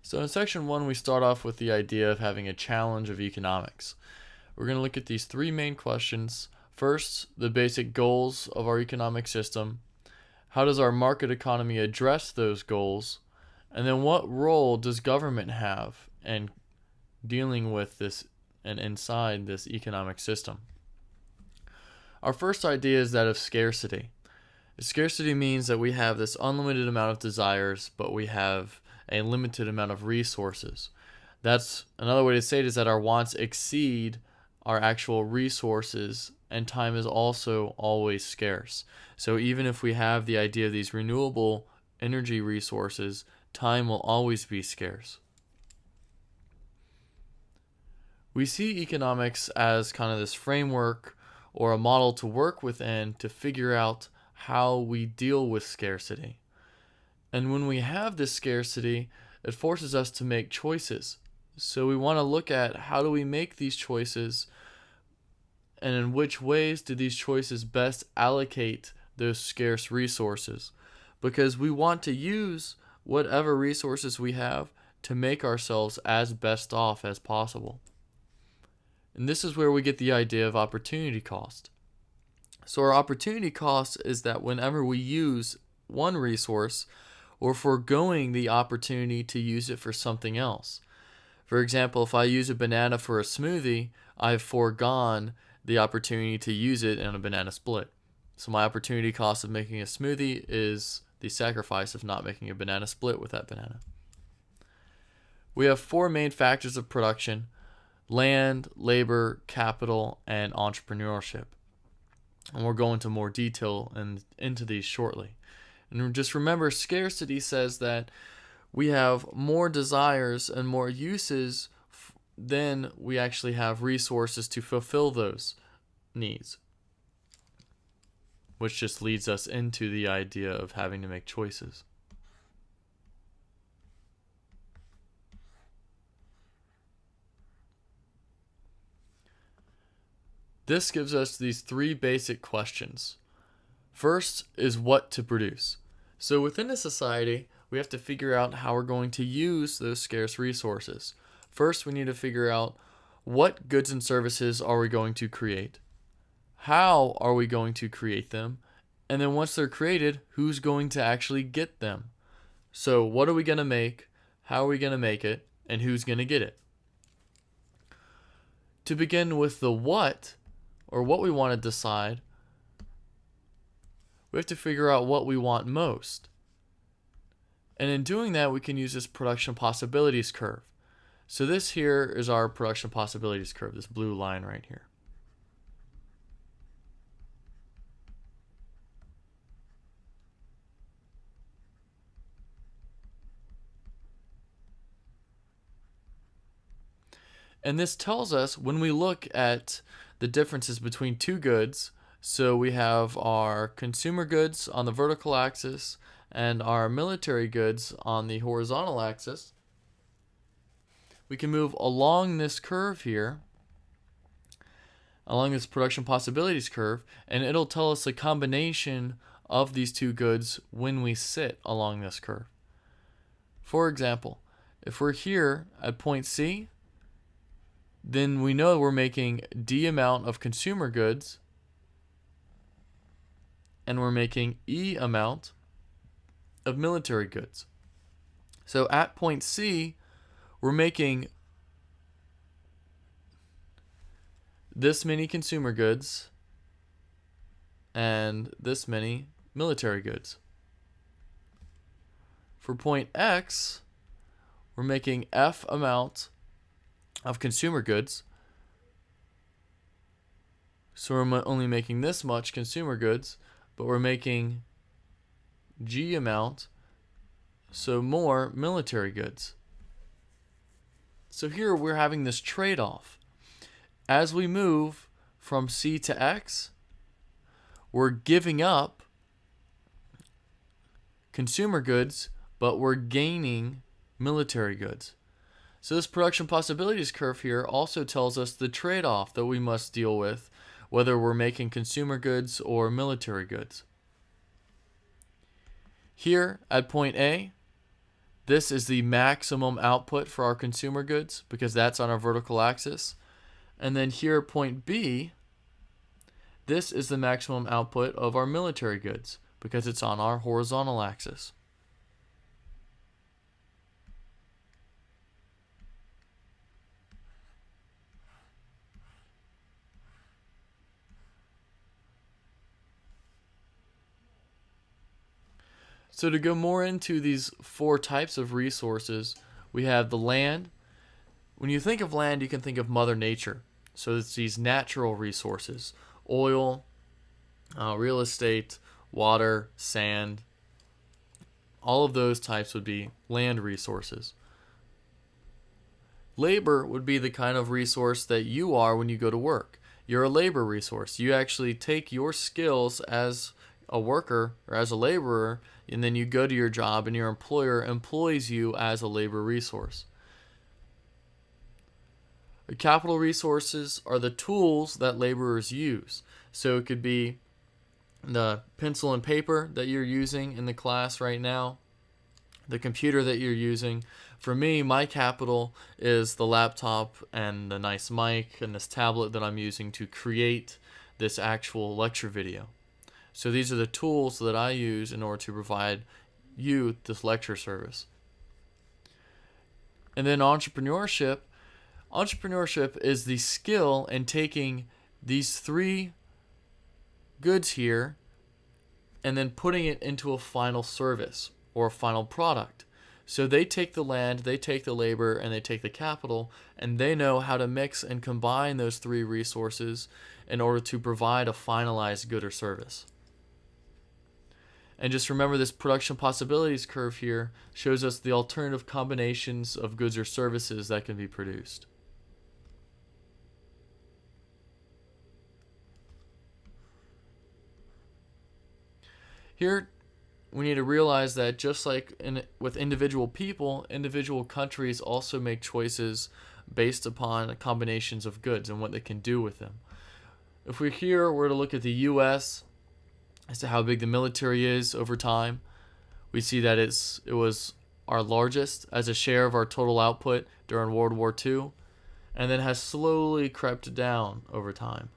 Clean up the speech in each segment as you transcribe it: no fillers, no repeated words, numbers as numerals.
So in section 1, we start off with the idea of having a challenge of economics. We're going to look at these three main questions. First, the basic goals of our economic system. How does our market economy address those goals? And then what role does government have in dealing with this and inside this economic system? Our first idea is that of scarcity. Scarcity means that we have this unlimited amount of desires, but we have a limited amount of resources. That's another way to say it, is that our wants exceed our actual resources, and time is also always scarce. So even if we have the idea of these renewable energy resources, time will always be scarce. We see economics as kind of this framework or a model to work within to figure out how we deal with scarcity. And when we have this scarcity, it forces us to make choices. So we want to look at how do we make these choices, and in which ways do these choices best allocate those scarce resources. Because we want to use whatever resources we have to make ourselves as best off as possible. And this is where we get the idea of opportunity cost. So our opportunity cost is that whenever we use one resource, we're foregoing the opportunity to use it for something else. For example, if I use a banana for a smoothie, I've foregone the opportunity to use it in a banana split. So my opportunity cost of making a smoothie is the sacrifice of not making a banana split with that banana. We have four main factors of production: land, labor, capital, and entrepreneurship. And we'll go into more detail into these shortly. And just remember, scarcity says that we have more desires and more uses than we actually have resources to fulfill those needs, which just leads us into the idea of having to make choices. This gives us these three basic questions. First is what to produce. So within a society, we have to figure out how we're going to use those scarce resources. First, we need to figure out what goods and services are we going to create, how are we going to create them, and then once they're created, who's going to actually get them. So what are we going to make, how are we going to make it, and who's going to get it? To begin with the what, or what we want to decide, we have to figure out what we want most. And in doing that, we can use this production possibilities curve. So this here is our production possibilities curve, this blue line right here. And this tells us when we look at the differences between two goods, so we have our consumer goods on the vertical axis and our military goods on the horizontal axis, we can move along this curve here, along this production possibilities curve, and it'll tell us the combination of these two goods when we sit along this curve. For example, if we're here at point C, then we know we're making D amount of consumer goods, and we're making E amount of military goods. So at point C, we're making this many consumer goods and this many military goods. For point X, we're making F amount of consumer goods. So we're only making this much consumer goods, but we're making G amount, so more military goods. So here we're having this trade-off. As we move from C to X, we're giving up consumer goods, but we're gaining military goods. So this production possibilities curve here also tells us the trade-off that we must deal with, whether we're making consumer goods or military goods. Here at point A, This is the maximum output for our consumer goods because that's on our vertical axis. And then here at point B, this is the maximum output of our military goods because it's on our horizontal axis. So to go more into these four types of resources, we have the land. When you think of land, you can think of Mother Nature. So it's these natural resources: oil, real estate, water, sand. All of those types would be land resources. Labor would be the kind of resource that you are when you go to work. You're a labor resource. You actually take your skills as a worker or as a laborer, and then you go to your job and your employer employs you as a labor resource. The capital resources are the tools that laborers use. So it could be the pencil and paper that you're using in the class right now, the computer that you're using. For me, my capital is the laptop and the nice mic and this tablet that I'm using to create this actual lecture video. So these are the tools that I use in order to provide you this lecture service. And then entrepreneurship. Entrepreneurship is the skill in taking these three goods here and then putting it into a final service or a final product. So they take the land, they take the labor, and they take the capital, and they know how to mix and combine those three resources in order to provide a finalized good or service. And just remember, this production possibilities curve here shows us the alternative combinations of goods or services that can be produced. Here, we need to realize that just like with individual people, individual countries also make choices based upon combinations of goods and what they can do with them. If we're to look at the U.S. as to how big the military is over time, we see that it was our largest as a share of our total output during World War II, and then has slowly crept down over time.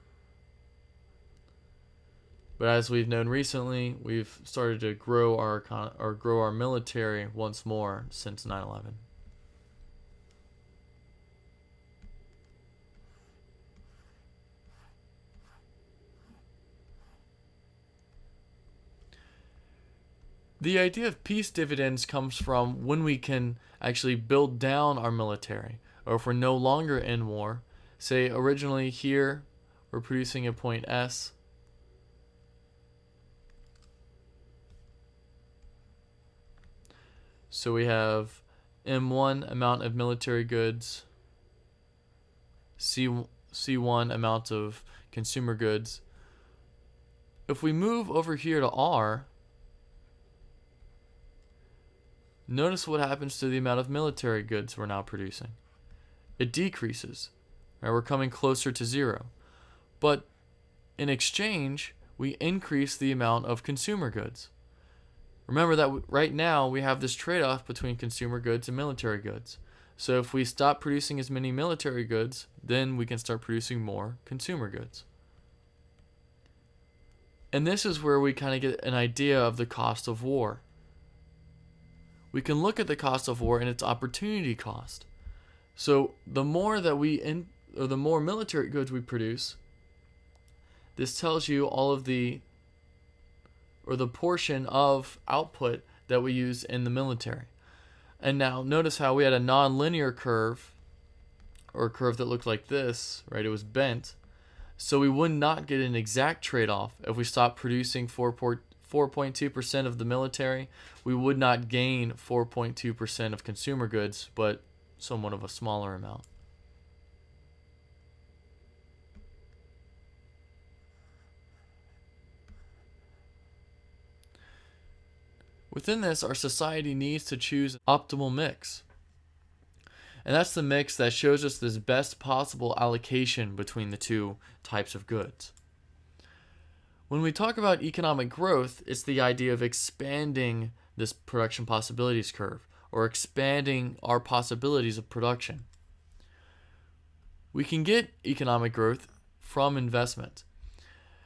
But as we've known recently, we've started to grow our military once more since 9/11. The idea of peace dividends comes from when we can actually build down our military, or if we're no longer in war. Say originally here, we're producing at point S. So we have M1 amount of military goods, C1 amount of consumer goods. If we move over here to R, notice what happens to the amount of military goods we're now producing. It decreases. Right? We're coming closer to zero. But in exchange, we increase the amount of consumer goods. Remember that right now we have this trade-off between consumer goods and military goods. So if we stop producing as many military goods, then we can start producing more consumer goods. And this is where we kind of get an idea of the cost of war. We can look at the cost of war and its opportunity cost. So the more the more military goods we produce, this tells you all of the portion of output that we use in the military. And now notice how we had a non-linear curve, or a curve that looked like this, right? It was bent. So we would not get an exact trade-off. If we stopped producing 4.2% of the military, we would not gain 4.2% of consumer goods, but somewhat of a smaller amount. Within this, our society needs to choose an optimal mix. And that's the mix that shows us this best possible allocation between the two types of goods. When we talk about economic growth, it's the idea of expanding this production possibilities curve, or expanding our possibilities of production. We can get economic growth from investment.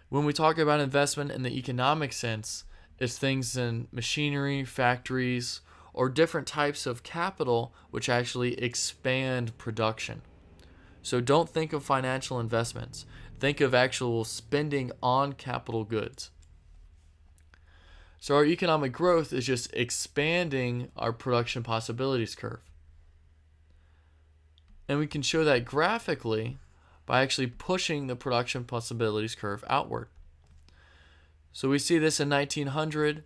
When we talk about investment in the economic sense, it's things in machinery, factories, or different types of capital which actually expand production. So don't think of financial investments. Think of actual spending on capital goods. So our economic growth is just expanding our production possibilities curve. And we can show that graphically by actually pushing the production possibilities curve outward. So we see this in 1900.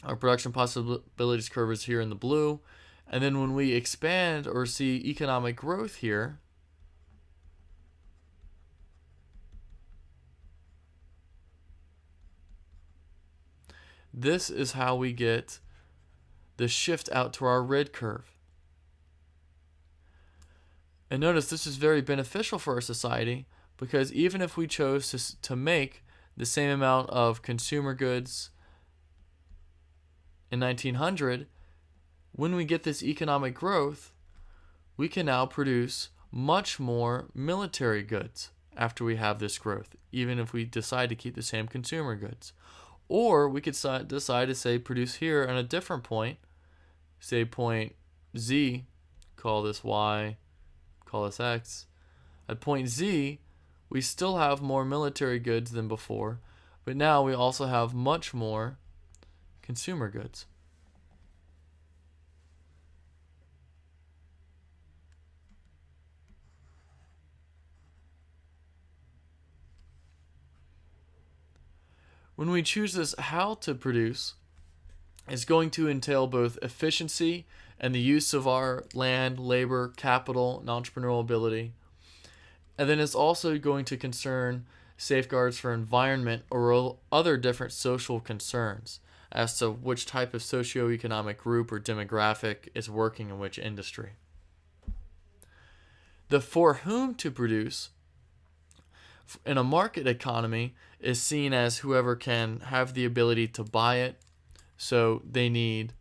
Our production possibilities curve is here in the blue. And then when we expand or see economic growth here, this is how we get the shift out to our red curve. And notice this is very beneficial for our society, because even if we chose to make the same amount of consumer goods in 1900, when we get this economic growth, we can now produce much more military goods after we have this growth, even if we decide to keep the same consumer goods. Or we could decide to say produce here at a different point, say point Z, call this Y, call this X. At point Z, we still have more military goods than before, but now we also have much more consumer goods. When we choose this how to produce, it's going to entail both efficiency and the use of our land, labor, capital, and entrepreneurial ability. And then it's also going to concern safeguards for environment or other different social concerns as to which type of socioeconomic group or demographic is working in which industry. The for whom to produce in a market economy is seen as whoever can have the ability to buy it. So they need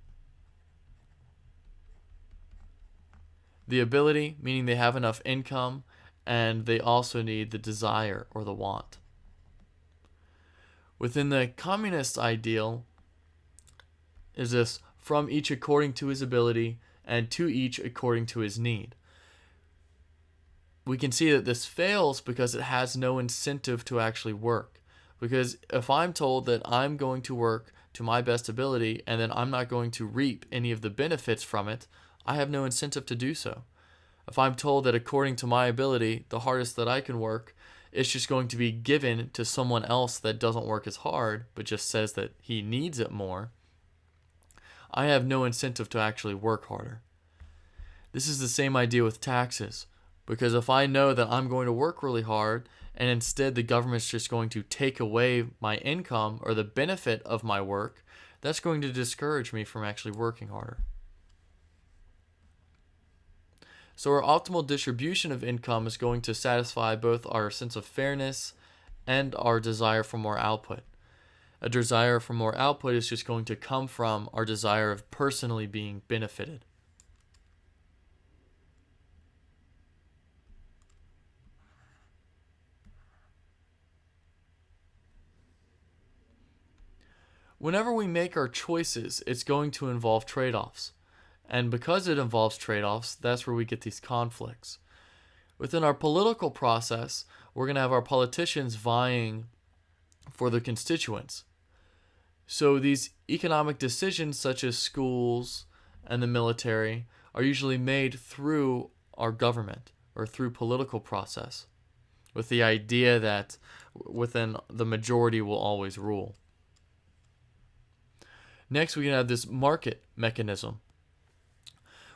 the ability, meaning they have enough income, and they also need the desire or the want. Within the communist ideal is this from each according to his ability and to each according to his need. We can see that this fails because it has no incentive to actually work. Because if I'm told that I'm going to work to my best ability and then I'm not going to reap any of the benefits from it, I have no incentive to do so. If I'm told that according to my ability, the hardest that I can work, it's just going to be given to someone else that doesn't work as hard, but just says that he needs it more, I have no incentive to actually work harder. This is the same idea with taxes. Because if I know that I'm going to work really hard and instead the government's just going to take away my income or the benefit of my work, that's going to discourage me from actually working harder. So our optimal distribution of income is going to satisfy both our sense of fairness and our desire for more output. A desire for more output is just going to come from our desire of personally being benefited. Whenever we make our choices, it's going to involve trade-offs. And because it involves trade-offs, that's where we get these conflicts. Within our political process, we're going to have our politicians vying for the constituents. So these economic decisions, such as schools and the military, are usually made through our government or through political process, with the idea that within the majority will always rule. Next, we can have this market mechanism.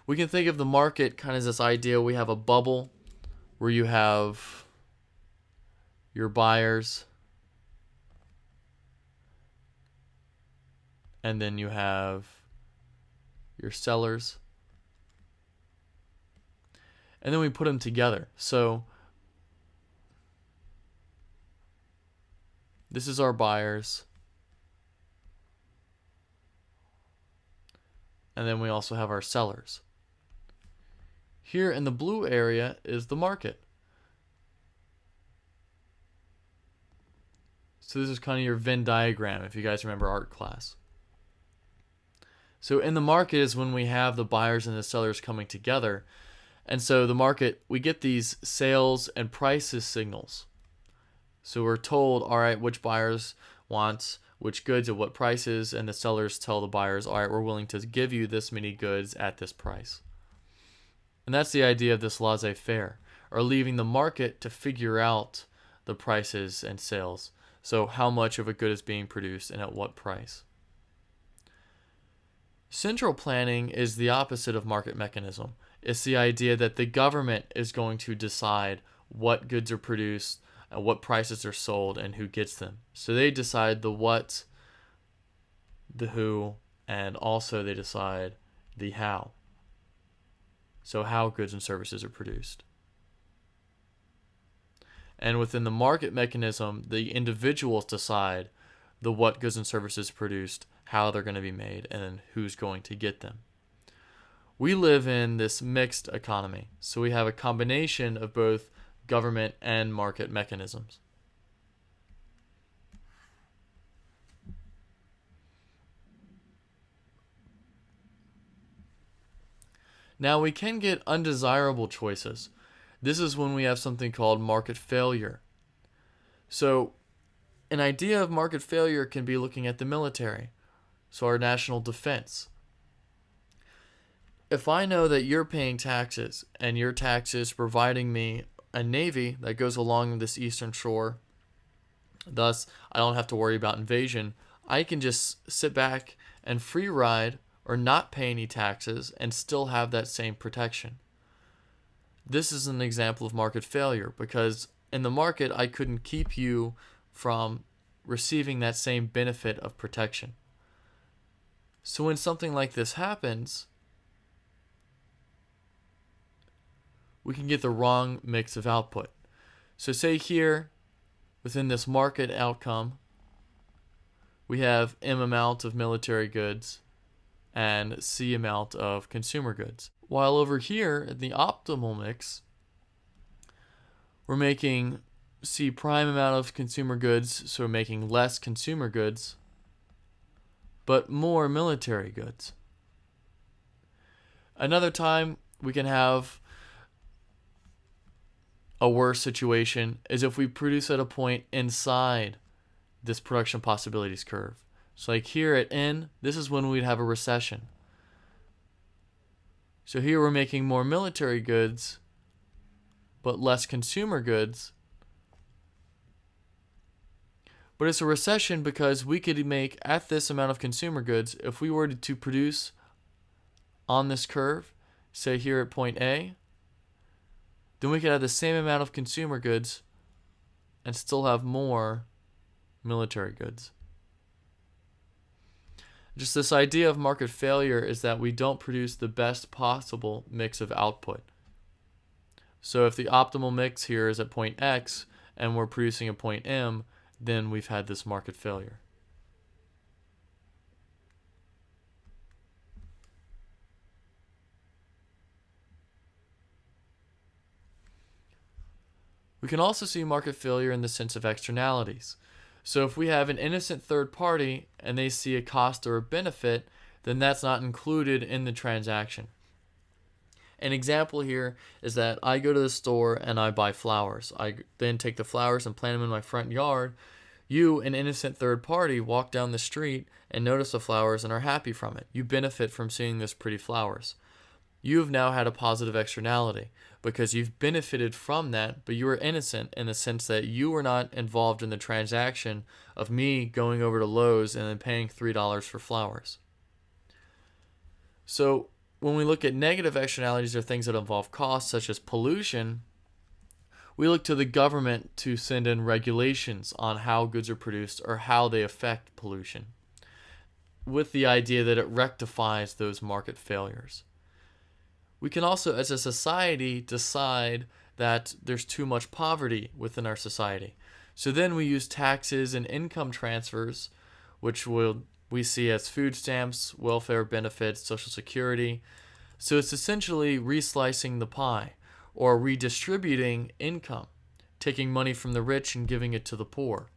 We can think of the market kind of as this idea. We have a bubble where you have your buyers, and then you have your sellers. And then we put them together. So this is our buyers. and then we also have our sellers. Here in the blue area is the market. So this is kind of your Venn diagram, if you guys remember art class. So in the market is when we have the buyers and the sellers coming together. And so the market, we get these sales and prices signals. So we're told, all right, which buyers want which goods at what prices, and the sellers tell the buyers, all right, we're willing to give you this many goods at this price. And that's the idea of this laissez-faire, or leaving the market to figure out the prices and sales. So how much of a good is being produced and at what price. Central planning is the opposite of market mechanism. It's the idea that the government is going to decide what goods are produced, at what prices are sold, and who gets them. So they decide the what, the who, and also they decide the how. So how goods and services are produced. And within the market mechanism, the individuals decide the what goods and services produced, how they're going to be made, and then who's going to get them. We live in this mixed economy, so we have a combination of both government and market mechanisms. Now we can get undesirable choices. This is when we have something called market failure. So an idea of market failure can be looking at the military, so our national defense. If I know that you're paying taxes and your taxes providing me a navy that goes along this eastern shore, thus I don't have to worry about invasion, I can just sit back and free ride or not pay any taxes and still have that same protection. This is an example of market failure because in the market I couldn't keep you from receiving that same benefit of protection. So when something like this happens, we can get the wrong mix of output. So say here, within this market outcome, we have M amount of military goods and C amount of consumer goods. While over here, in the optimal mix, we're making C prime amount of consumer goods, so we're making less consumer goods, but more military goods. Another time we can have a worse situation is if we produce at a point inside this production possibilities curve. So like here at N, this is when we'd have a recession. So here we're making more military goods, but less consumer goods. But it's a recession because we could make at this amount of consumer goods, if we were to produce on this curve, say here at point A, then we could have the same amount of consumer goods and still have more military goods. Just this idea of market failure is that we don't produce the best possible mix of output. So if the optimal mix here is at point X and we're producing at point M, then we've had this market failure. We can also see market failure in the sense of externalities. So if we have an innocent third party and they see a cost or a benefit, then that's not included in the transaction. An example here is that I go to the store and I buy flowers. I then take the flowers and plant them in my front yard. You, an innocent third party, walk down the street and notice the flowers and are happy from it. You benefit from seeing those pretty flowers. You have now had a positive externality because you've benefited from that, but you were innocent in the sense that you were not involved in the transaction of me going over to Lowe's and then paying $3 for flowers. So when we look at negative externalities or things that involve costs, such as pollution, we look to the government to send in regulations on how goods are produced or how they affect pollution, with the idea that it rectifies those market failures. We can also, as a society, decide that there's too much poverty within our society. So then we use taxes and income transfers, which will we see as food stamps, welfare benefits, Social Security. So it's essentially reslicing the pie or redistributing income, taking money from the rich and giving it to the poor.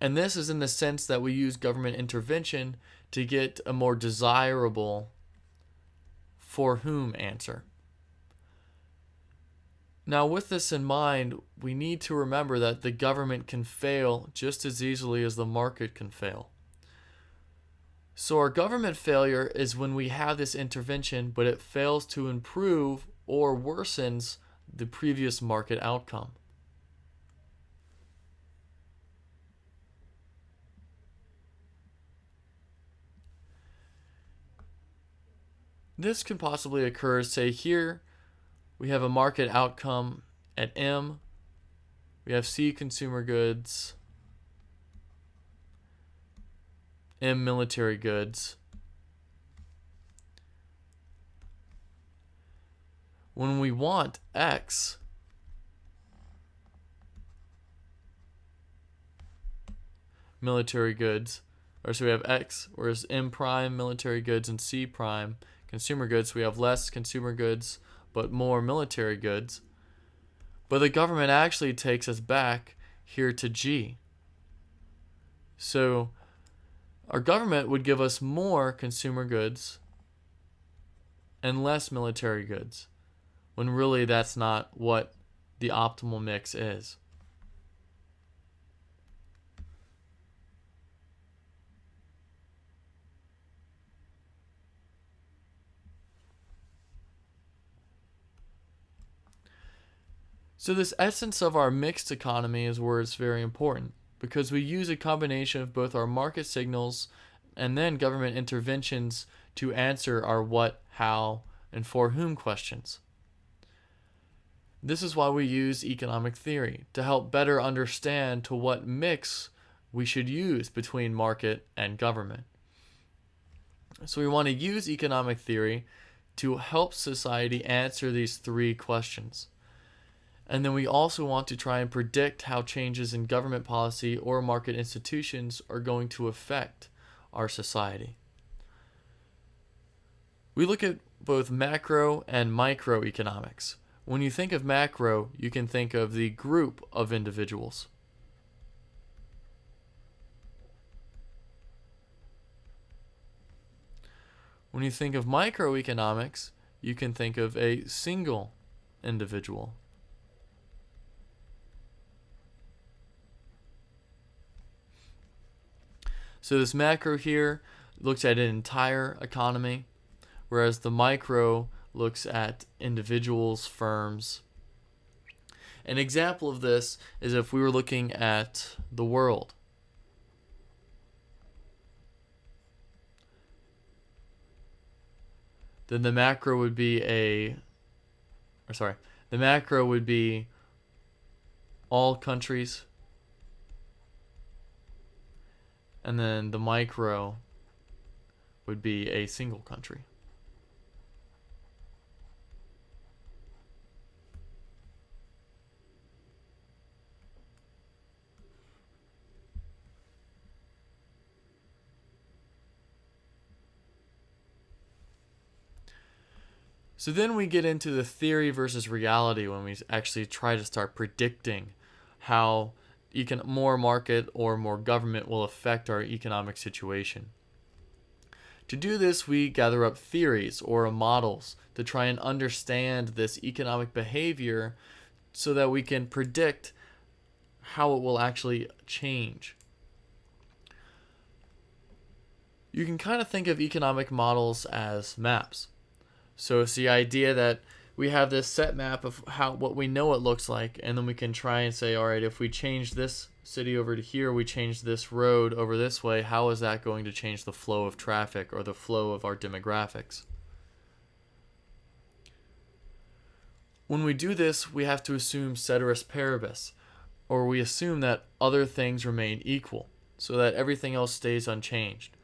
And this is in the sense that we use government intervention to get a more desirable for whom answer. Now, with this in mind, we need to remember that the government can fail just as easily as the market can fail. So our government failure is when we have this intervention, but it fails to improve or worsens the previous market outcome. This can possibly occur, say here, we have a market outcome at M, we have C, consumer goods, M, military goods. When we want X, military goods, or so we have X, whereas M prime, military goods, and C prime, consumer goods, we have less consumer goods, but more military goods. But the government actually takes us back here to G. So our government would give us more consumer goods and less military goods, when really that's not what the optimal mix is. So this essence of our mixed economy is where it's very important, because we use a combination of both our market signals and then government interventions to answer our what, how, and for whom questions. This is why we use economic theory, to help better understand to what mix we should use between market and government. So we want to use economic theory to help society answer these three questions. And then we also want to try and predict how changes in government policy or market institutions are going to affect our society. We look at both macro and microeconomics. When you think of macro, you can think of the group of individuals. When you think of microeconomics, you can think of a single individual. So this macro here looks at an entire economy, whereas the micro looks at individuals, firms. An example of this is if we were looking at the world. Then the macro would be the macro would be all countries. And then the micro would be a single country. So then we get into the theory versus reality when we actually try to start predicting how more market or more government will affect our economic situation. To do this, we gather up theories or models to try and understand this economic behavior so that we can predict how it will actually change. You can kind of think of economic models as maps. So it's the idea that we have this set map of what we know it looks like, and then we can try and say, all right, if we change this city over to here, we change this road over this way, how is that going to change the flow of traffic or the flow of our demographics? When we do this, we have to assume ceteris paribus, or we assume that other things remain equal, so that everything else stays unchanged.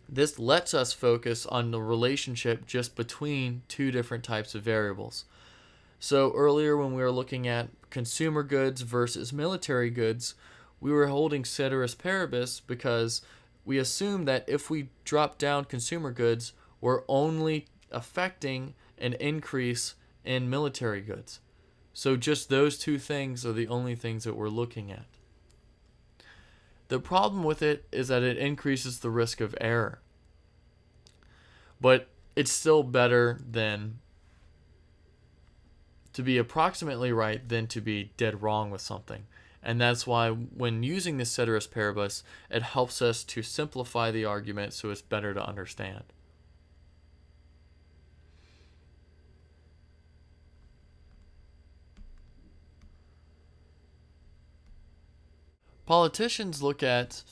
This lets us focus on the relationship just between two different types of variables. So earlier when we were looking at consumer goods versus military goods, we were holding ceteris paribus because we assume that if we drop down consumer goods, we're only affecting an increase in military goods. So just those two things are the only things that we're looking at. The problem with it is that it increases the risk of error. But it's still better than to be approximately right than to be dead wrong with something. And that's why when using this ceteris paribus, it helps us to simplify the argument so it's better to understand. Politicians look at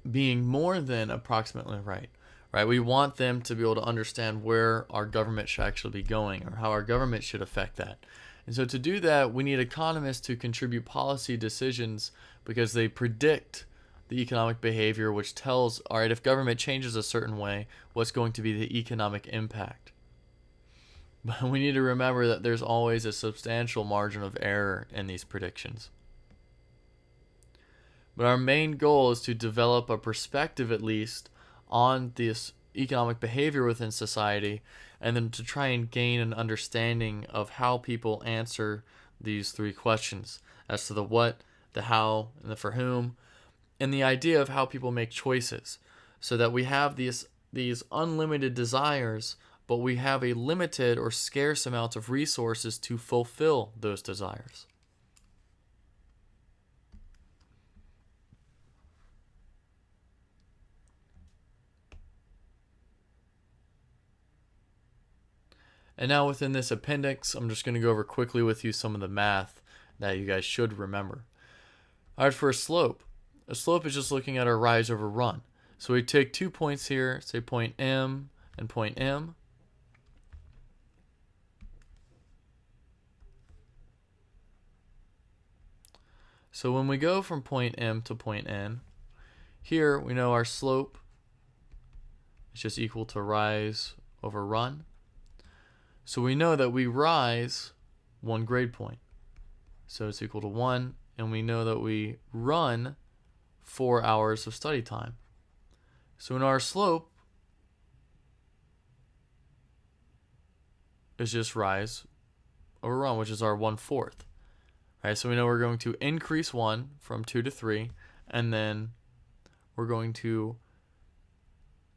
being more than approximately right. Right? We want them to be able to understand where our government should actually be going or how our government should affect that. And so to do that, we need economists to contribute policy decisions because they predict the economic behavior, which tells, all right, if government changes a certain way, what's going to be the economic impact. But we need to remember that there's always a substantial margin of error in these predictions. But our main goal is to develop a perspective, at least, on this economic behavior within society, and then to try and gain an understanding of how people answer these three questions as to the what, the how, and the for whom, and the idea of how people make choices, so that we have these unlimited desires, but we have a limited or scarce amount of resources to fulfill those desires. And now within this appendix, I'm just going to go over quickly with you some of the math that you guys should remember. All right, for a slope is just looking at our rise over run. So we take 2 points here, say point M and point M. So when we go from point M to point N, here we know our slope is just equal to rise over run. So we know that we rise 1 grade point. So it's equal to 1, and we know that we run 4 hours of study time. So in our slope is just rise over run, which is our 1/4. Right, so we know we're going to increase 1 from 2 to 3, and then we're going to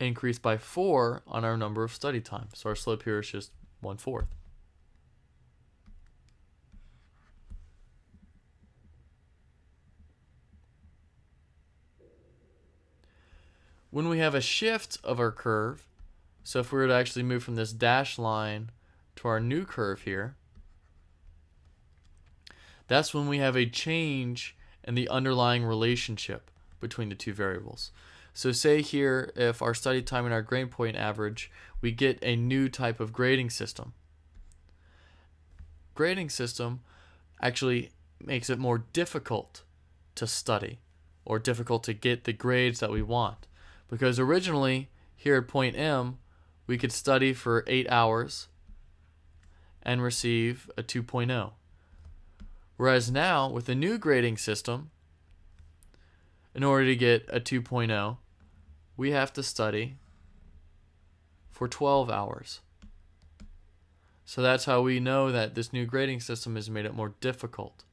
increase by 4 on our number of study time. So our slope here is just 1/4. When we have a shift of our curve, so if we were to actually move from this dashed line to our new curve here, that's when we have a change in the underlying relationship between the two variables. So say here, if our study time and our grade point average, we get a new type of grading system. Grading system actually makes it more difficult to study or difficult to get the grades that we want. Because originally, here at point M, we could study for 8 hours and receive a 2.0. Whereas now, with the new grading system, in order to get a 2.0, we have to study for 12 hours. So that's how we know that this new grading system has made it more difficult.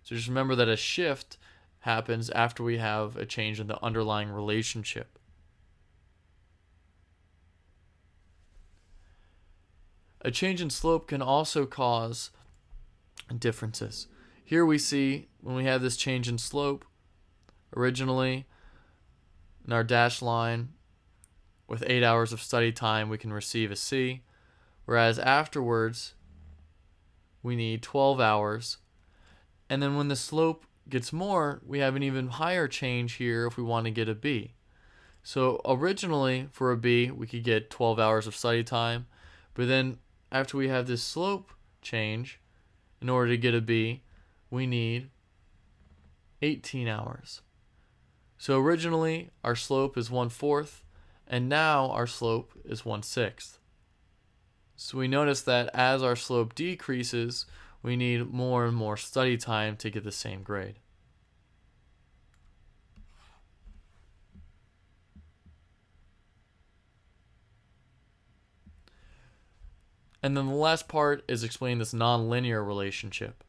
So just remember that a shift happens after we have a change in the underlying relationship. A change in slope can also cause differences. Here we see when we have this change in slope, originally in our dashed line, with 8 hours of study time, we can receive a C, whereas afterwards, we need 12 hours. And then when the slope gets more, we have an even higher change here if we want to get a B. So originally, for a B, we could get 12 hours of study time, but then after we have this slope change, in order to get a B, we need 18 hours. So originally, our slope is 1/4, and now our slope is 1/6. So we notice that as our slope decreases, we need more and more study time to get the same grade. And then the last part is explaining this nonlinear relationship.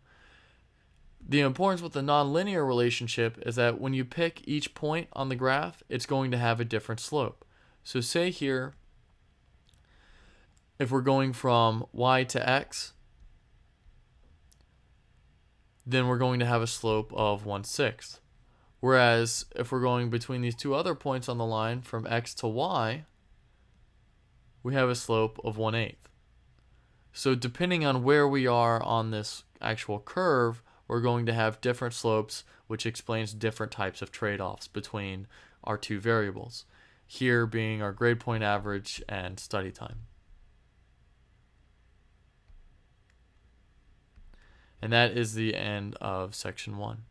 The importance with the nonlinear relationship is that when you pick each point on the graph, it's going to have a different slope. So say here, if we're going from y to x, then we're going to have a slope of 1/6. Whereas if we're going between these two other points on the line from x to y, we have a slope of 1/8. So depending on where we are on this actual curve, we're going to have different slopes, which explains different types of trade-offs between our two variables, here being our grade point average and study time. And that is the end of section 1.